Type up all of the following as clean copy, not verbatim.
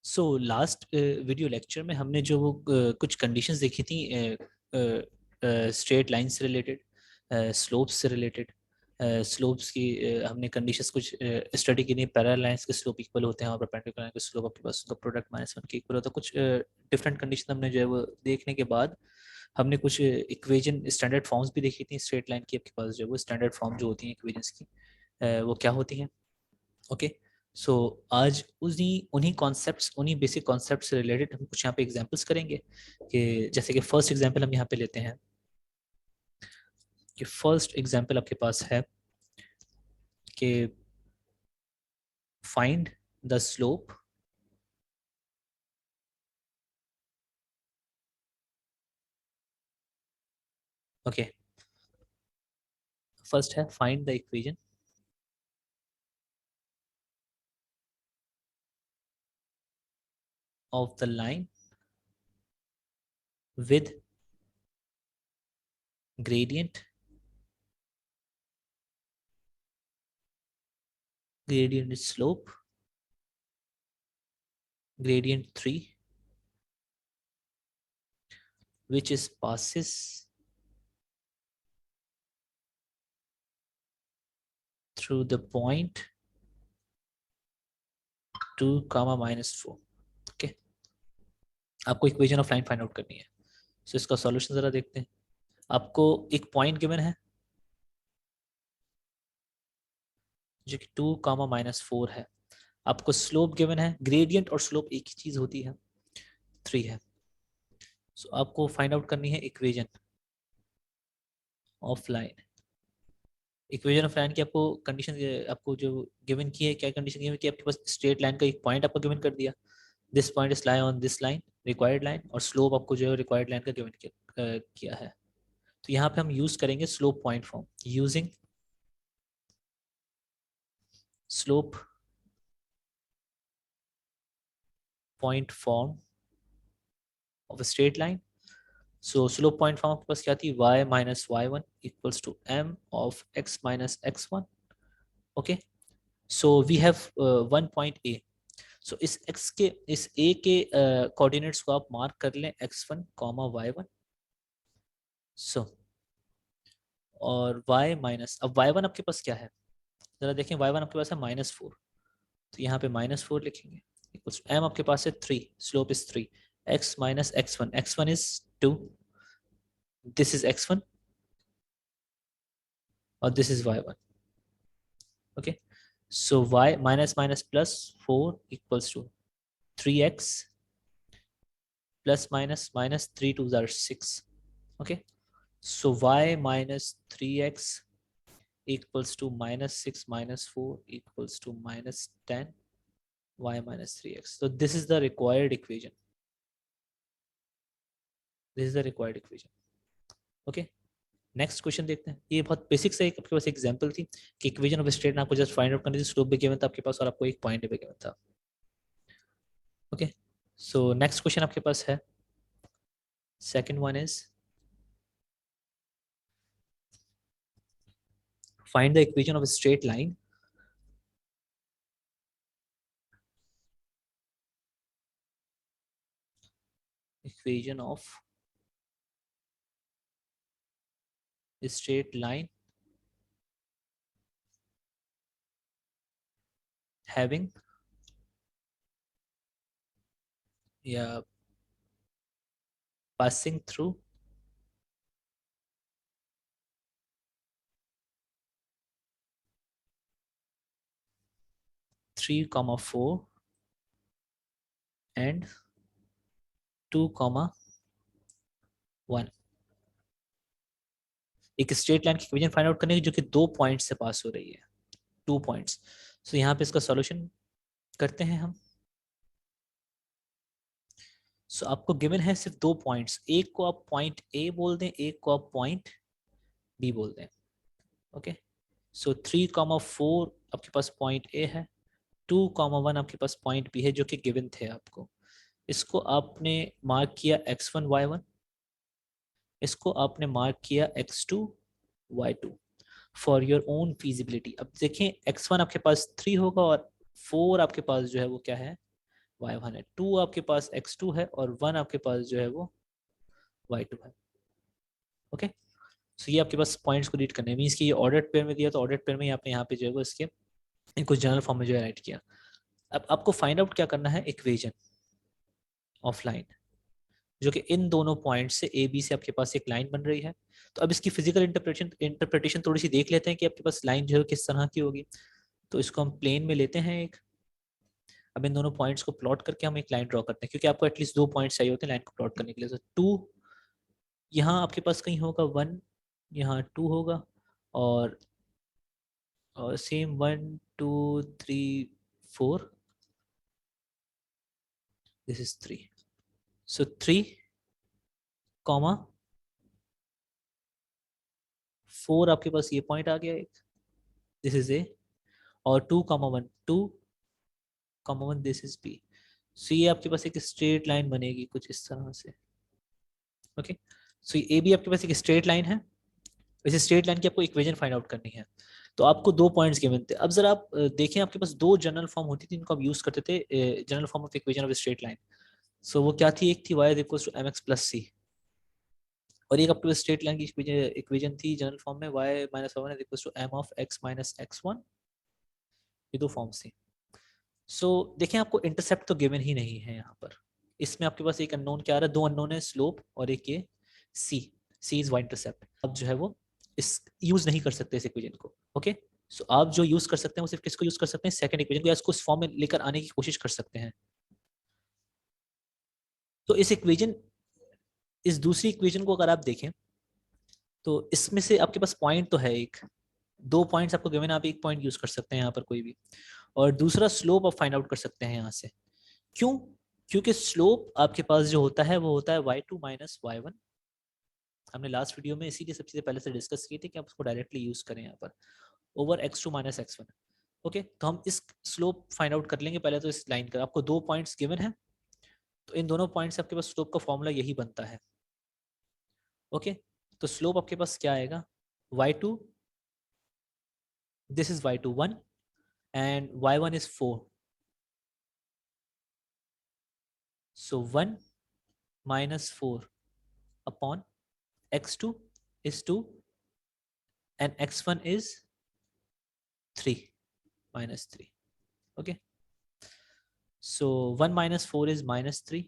So last video lecture में हमने जो वो कुछ कंडीशंस देखी थी स्ट्रेट लाइन से रिलेटेड, स्लोप्स से रिलेटेड। स्लोप्स की हमने कंडीशंस कुछ स्टडी की नहीं। पैरेलल लाइंस के स्लोप इक्वल होते हैं और परपेंडिकुलर लाइन के स्लोप आपके पास उनका प्रोडक्ट -1 के इक्वल होता है। कुछ डिफरेंट कंडीशन हमने जो है वो देखने के बाद हमने कुछ इक्वेजन स्टैंडर्ड फॉर्म्स भी देखी थी स्ट्रेट लाइन की। आपके पास जो है वो स्टैंडर्ड फॉर्म जो होती हैं इक्वेजन्स की, वो क्या होती हैं। ओके, सो आज उन्हीं उन्हीं कॉन्सेप्ट्स, उन्हीं बेसिक कॉन्सेप्ट से रिलेटेड हम कुछ यहाँ पे एग्जांपल्स करेंगे। कि जैसे कि फर्स्ट एग्जांपल हम यहाँ पे लेते हैं कि फर्स्ट एग्जांपल आपके पास है कि find the slope okay. First है find the equation of the line with gradient slope gradient 3 which is passes through the point 2, -4। Okay, आपको equation of line find out करनी है। सो इसका सॉल्यूशन जरा देखते हैं। आपको एक पॉइंट गिवन है जो कि 2, -4 है। आपको स्लोप गिवन है, ग्रेडियंट और स्लोप एक ही चीज होती है, 3 है। सो आपको फाइंड आउट करनी है equation of line. Equation of line की आपको कंडीशन, आपको जो गिवन की है, क्या कंडीशन गिवन की, आपके पास स्ट्रेट लाइन का एक पॉइंट आपको गिवन कर दिया, this point is lie on this line, required line, और स्लोप आपको जो है रिक्वायर्ड लाइन का गिवन किया है। तो यहाँ पे हम यूज करेंगे slope point form. Using slope point form of a straight line। So slope point form आपके पास क्या थी, y minus y1 equals to m of x minus x1। Okay, so we have one point A। So इस x के, इस a के coordinates को आप mark कर लें x1, y1। So और y माइनस, अब y1 आपके पास क्या है, जरा देखें। y1 आपके पास है -4, तो यहाँ पे -4 लिखेंगे। इक्वल्स m आपके पास है 3, slope is 3, x minus x1, x1 is 2, this is x1 और this is y1। Okay, so y minus minus plus 4 equals to 3x plus minus minus 3 2s are 6। Okay, so y minus 3x equals to -6 minus 4 equals to -10, y minus 3x। so this is the required equation, this is the required equation। Okay, next question देखते हैं। ये बहुत basic से एक आपके पास example थी कि equation of straight आपको जस्ट फाइंड आउट करनी थी, स्लोप भी गिवन था आपके पास और आपको एक पॉइंट भी गिवन था। ओके, सो नेक्स्ट क्वेश्चन आपके पास है, second one is find the equation of a straight line equation of a straight line having या passing through 3, 4 and 2, 1। एक स्ट्रेट लाइन की इक्वेशन फाइंड आउट करने की जो कि 2 पॉइंट से पास हो रही है, 2 पॉइंट्स। सो यहाँ पे इसका सॉल्यूशन करते हैं हम। सो आपको गिवन है सिर्फ 2 पॉइंट्स, एक को आप पॉइंट ए बोल दें, एक को आप पॉइंट बी बोल दें। ओके, सो 3, 4 आपके पास पॉइंट ए है, 2, 1 आपके पास पॉइंट बी है जो कि गिवन थे आपको। इसको आपने मार्क किया x1 y1, इसको आपने मार्क किया x2 y2 for your own feasibility. अब देखें x1 आपके पास 3 होगा और 4 आपके पास जो है वो क्या है, y1 है, 2 आपके पास x2 है और 1 आपके पास जो है वो y2 है। ओके, सो ये आपके पास पॉइंट्स को रीड करने हैं, मींस कि ये ऑर्डर्ड पेयर में दिया तो ऑर्डर्ड पेयर में आपने यहाँ पे जो है वो इसके इनको जनरल फॉर्म में जो है राइट किया। अब आपको फाइंड आउट क्या करना है, इक्वेशन ऑफ लाइन, जो कि इन दोनों पॉइंट से ए बी से आपके पास एक लाइन बन रही है। तो अब इसकी फिजिकल इंटरप्रिटेशन थोड़ी सी देख लेते हैं कि आपके पास लाइन जो है किस तरह की होगी। तो इसको हम प्लेन में लेते हैं एक, अब इन दोनों पॉइंट्स को प्लॉट करके हम एक लाइन ड्रॉ करते हैं, क्योंकि आपको एटलीस्ट 2 पॉइंट्स चाहिए होते हैं लाइन को प्लॉट करने के लिए। तो 2 यहाँ आपके पास कहीं होगा, 1 यहाँ 2 होगा, और same 1 2 3 4, this is 3, so 3 comma 4 आपके पास ये पॉइंट आ गया एक, दिस इज ए, और 2 comma 1 2 comma 1, this is B. So ये आपके पास एक स्ट्रेट लाइन बनेगी कुछ इस तरह से। ओके, सो ये ए बी आपके पास एक स्ट्रेट लाइन है, इस स्ट्रेट लाइन की आपको इक्वेशन फाइंड आउट करनी है। तो आपको 2 पॉइंट्स गिवन थे। अब जरा आप देखें, आपके पास 2 जनरल फॉर्म होती थी, इनको आप यूज करते थे, general form of equation of straight line. So वो क्या थी, एक थी y equals to mx plus c, और एक आपके पास स्ट्रेट लाइन की इक्वेशन थी जनरल फॉर्म में y minus one equals to m of x minus x1। ये 2 फॉर्म्स थी। सो देखें, आपको इंटरसेप्ट तो गिवन ही नहीं है यहाँ पर, इसमें आपके पास एक अननोन क्या आ रहा है, 2 अननोन है, स्लोप और एक ये c, c is y intercept. अब जो है वो इस यूज नहीं कर सकते इस इक्वेशन को। ओके, सो आप जो यूज कर सकते हैं वो सिर्फ किसको यूज कर सकते हैं, सेकंड इक्वेशन को, या इसको इस फॉर्म में लेकर आने की कोशिश कर सकते हैं। तो इस इक्वेशन, इस दूसरी इक्वेशन को अगर आप देखें तो इसमें से आपके पास पॉइंट तो है एक, 2 पॉइंट्स आपको गिवन, आप एक पॉइंट यूज कर सकते हैं यहाँ पर कोई भी, और दूसरा स्लोप आप फाइंड आउट कर सकते हैं यहाँ से। क्यों? क्योंकि स्लोप आपके पास जो होता है वो होता है y2 माइनस y1। हमने लास्ट वीडियो में इसीलिए सब चीजें पहले से डिस्कस की थी कि आप उसको डायरेक्टली यूज करें यहाँ पर, over x2 minus x1। Okay, तो हम इस स्लोप फाइंड आउट कर लेंगे पहले। तो इस लाइन का आपको 2 पॉइंट्स गिवन है, तो इन दोनों पॉइंट से आपके पास स्लोप का फॉर्मूला यही बनता है। ओके, तो स्लोप आपके पास क्या आएगा, y2, this is y2 1 and y1 is 4, so 1 minus 4 upon x2 is 2 and x1 is 3 minus 3. Okay, so 1 minus 4 is minus 3,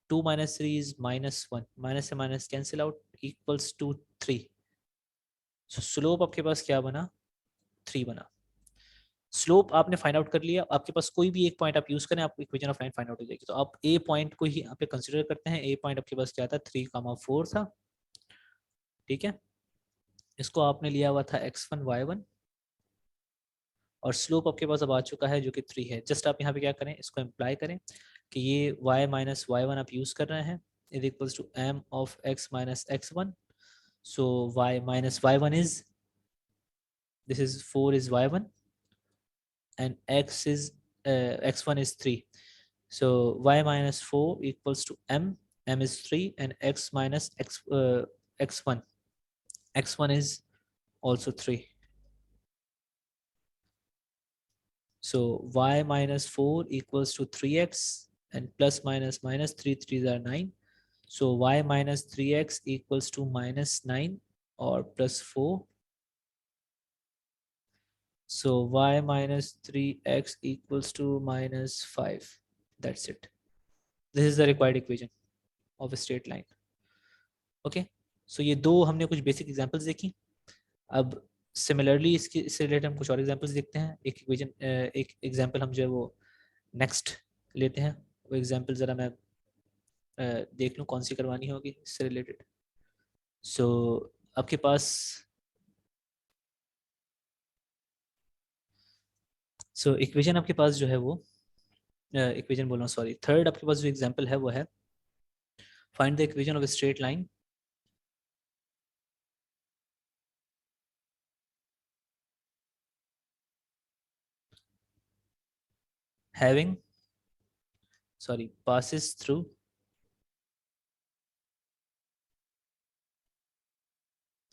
2 minus 3 is minus 1, minus से minus cancel out, equals to 3. so slope आपके पास क्या बना, 3 बना। Slope आपने find out कर लिया, आपके पास कोई भी एक पॉइंट आप यूज करें, आपको equation of line find out हो जाएगी। तो आप ए पॉइंट को ही यहाँ पे कंसीडर करते हैं। ए पॉइंट आपके पास क्या था, 3,4 था। ठीक है, इसको आपने लिया हुआ था x1 y1, और स्लोप आपके पास अब आ चुका है जो कि 3 है। जस्ट आप यहाँ पे क्या करें, इसको इम्प्लाई करें कि ये y माइनस y1 आप यूज कर रहे हैं, is equals to m of x minus x1। So y minus y1 is, this is 4 is y1 and x is x1 is 3. So y minus 4 equals to m, m is 3, and x minus x1, x1 is also 3. So y minus 4 equals to 3x, and plus minus minus 3 3s are 9. So y minus 3x equals to minus 9 or plus 4. So y minus 3x equals to minus 5. That's it. This is the required equation of a straight line. Okay, so ये 2 हमने कुछ basic examples देखी। अब similarly इससे related हम कुछ और examples देखते हैं। एक इक्वेशन, एक एग्जांपल हम जो है वो नेक्स्ट लेते हैं। वो एग्जांपल ज़रा मैं देख लूँ कौन सी करवानी होगी इससे रिलेटेड। सो आपके पास, सो इक्वेशन आपके पास जो है वो, इक्वेशन बोल रहा हूँ सॉरी, थर्ड आपके पास जो एग्जांपल है वो है, find the equation of a straight line having, sorry, passes through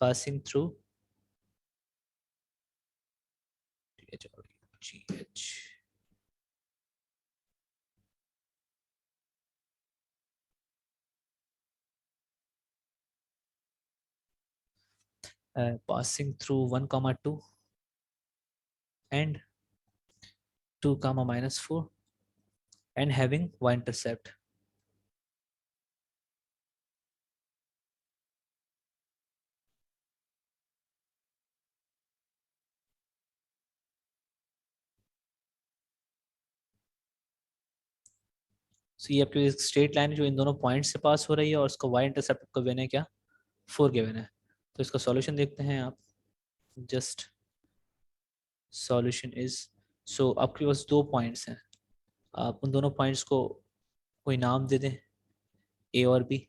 passing through GH passing through 1 comma 2 and 2 comma minus 4 and having y-intercept. So ये आपकी स्ट्रेट लाइन जो इन दोनों पॉइंट से पास हो रही है और उसका y-इंटरसेप्ट को गिवन है क्या 4 गिवन है। तो इसका सॉल्यूशन देखते हैं आप। जस्ट सॉल्यूशन इज, सो आपके पास दो पॉइंट्स हैं, आप उन दोनों पॉइंट्स को कोई नाम दे दें ए और बी,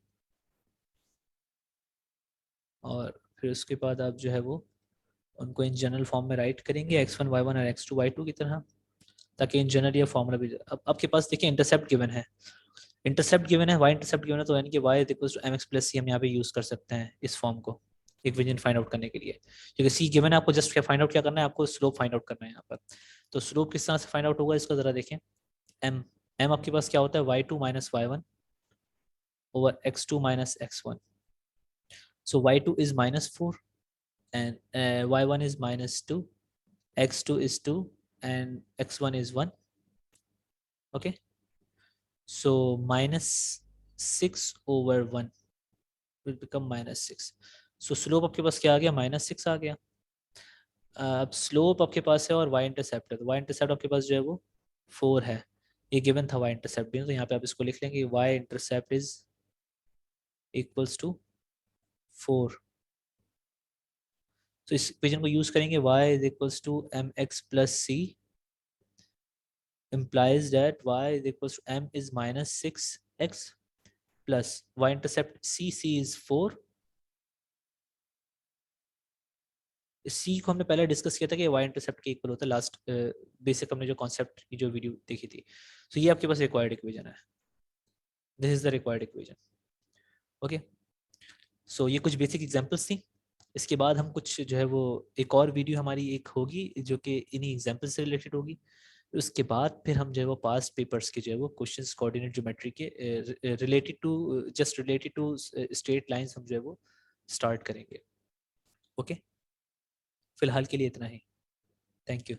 और फिर उसके बाद आप जो है वो उनको इन जनरल फॉर्म में राइट करेंगे x1 y1 और x2 y2 की तरह, ताकि इन जनरल ये फॉर्मूला भी। अब आपके पास देखिए इंटरसेप्ट गिवन है, इंटरसेप्ट गिवन है, वाई इंटरसेप्ट गिवन है, तो यानी कि Y equals to mx plus C हम यहाँ पे यूज कर सकते हैं इस फॉर्म को इक्वेशन फाइंड आउट करने के लिए, क्योंकि सी गिवन है, आपको जस्ट क्या फाइंड आउट क्या करना है, आपको स्लोप फाइंड आउट करना है यहाँ पर। तो स्लोप किस तरह से फाइंड आउट होगा इसको जरा देखें। एम एम आपके पास क्या होता है y2 minus y1 over x2 minus x1। So y2 is -4 and y1 is -2, x2 is 2 and x1 is 1. Okay, so -6 over 1 will become -6. So slope आपके पास क्या आ गया, -6 आ गया। अब स्लोप आपके पास है और y इंटरसेप्ट है, तो y इंटरसेप्ट आपके पास जो है वो 4 है, ये गिवन था y इंटरसेप्ट भी, तो यहाँ पे आप इसको लिख लेंगे y intercept is equals to 4। तो इस इक्वेशन को यूज करेंगे y is equals to mx plus c implies that y is equals to m is -6x plus y intercept c is 4। सी को हमने पहले डिस्कस किया था कि वाई इंटरसेप्ट के इक्वल होता है, लास्ट बेसिक हमने जो कॉन्सेप्ट की जो वीडियो देखी थी। तो ये आपके पास रिक्वायर्ड इक्वेशन है, this is the required equation. Okay, so ये कुछ बेसिक एग्जांपल्स थी। इसके बाद हम कुछ जो है वो एक और वीडियो हमारी एक होगी जो कि इन्हीं एग्जांपल से रिलेटेड होगी। उसके बाद फिर हम जो है वो पास्ट पेपर्स के जो है वो क्वेश्चंस कोऑर्डिनेट ज्योमेट्री के रिलेटेड टू स्ट्रेट लाइंस हम जो है वो स्टार्ट करेंगे। ओके, फिलहाल के लिए इतना ही, थैंक यू।